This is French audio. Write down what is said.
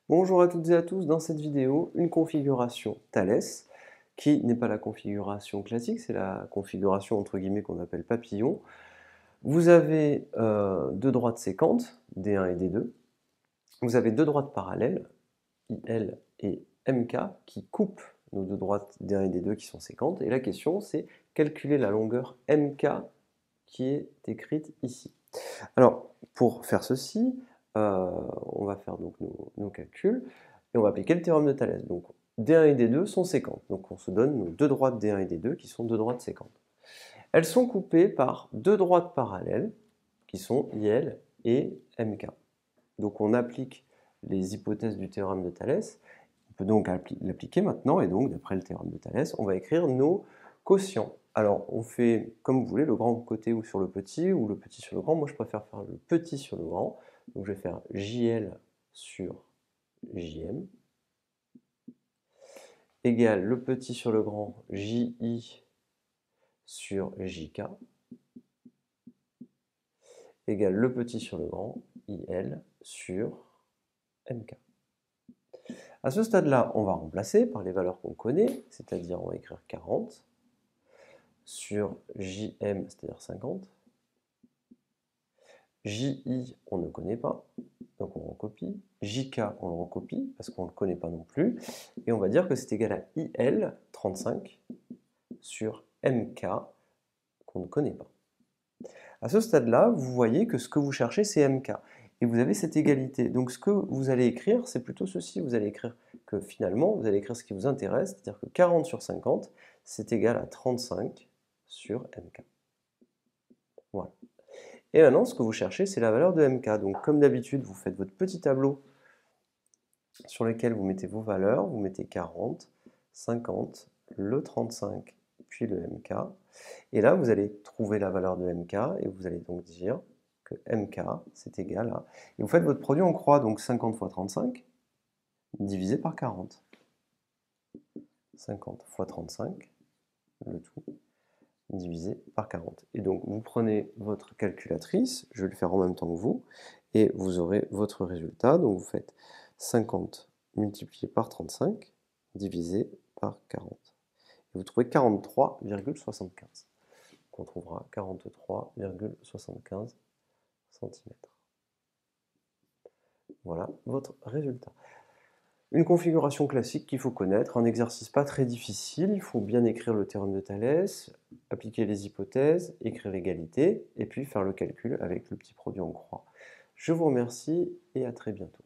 Bonjour à toutes et à tous, dans cette vidéo, une configuration Thalès, qui n'est pas la configuration classique, c'est la configuration entre guillemets qu'on appelle papillon. Vous avez deux droites séquentes, D1 et D2. Vous avez deux droites parallèles, IL et MK, qui coupent nos deux droites D1 et D2 qui sont séquentes. Et la question, c'est calculer la longueur MK qui est écrite ici. Alors, pour faire ceci, on va faire donc nos calculs et on va appliquer le théorème de Thalès. Donc, D1 et D2 sont séquentes. Donc, on se donne nos deux droites D1 et D2 qui sont deux droites séquentes. Elles sont coupées par deux droites parallèles qui sont IL et MK. Donc, on applique les hypothèses du théorème de Thalès. On peut donc l'appliquer maintenant et donc, d'après le théorème de Thalès, on va écrire nos quotients. Alors, on fait comme vous voulez, le grand côté ou sur le petit, ou le petit sur le grand. Moi, je préfère faire le petit sur le grand. Donc, je vais faire JL sur JM, égale le petit sur le grand, JI sur JK, égale le petit sur le grand, IL sur MK. À ce stade-là, on va remplacer par les valeurs qu'on connaît, c'est-à-dire on va écrire 40 sur JM, c'est-à-dire 50. JI, on ne connaît pas, donc on recopie. JK, on le recopie, parce qu'on ne le connaît pas non plus. Et on va dire que c'est égal à IL, 35, sur MK, qu'on ne connaît pas. À ce stade-là, vous voyez que ce que vous cherchez, c'est MK. Et vous avez cette égalité. Donc ce que vous allez écrire, c'est plutôt ceci. Vous allez écrire que finalement, vous allez écrire ce qui vous intéresse, c'est-à-dire que 40 sur 50, c'est égal à 35 sur MK. Voilà. Et maintenant, ce que vous cherchez, c'est la valeur de MK. Donc, comme d'habitude, vous faites votre petit tableau sur lequel vous mettez vos valeurs. Vous mettez 40, 50, le 35, puis le MK. Et là, vous allez trouver la valeur de MK et vous allez donc dire que MK, c'est égal à... Et vous faites votre produit en croix, donc 50 fois 35, divisé par 40. 50 fois 35, le tout, divisé par 40. Et donc, vous prenez votre calculatrice, je vais le faire en même temps que vous, et vous aurez votre résultat. Donc, vous faites 50 multiplié par 35, divisé par 40. Et vous trouvez 43,75. On trouvera 43,75 cm. Voilà votre résultat. Une configuration classique qu'il faut connaître, un exercice pas très difficile, il faut bien écrire le théorème de Thalès, appliquer les hypothèses, écrire l'égalité, et puis faire le calcul avec le petit produit en croix. Je vous remercie et à très bientôt.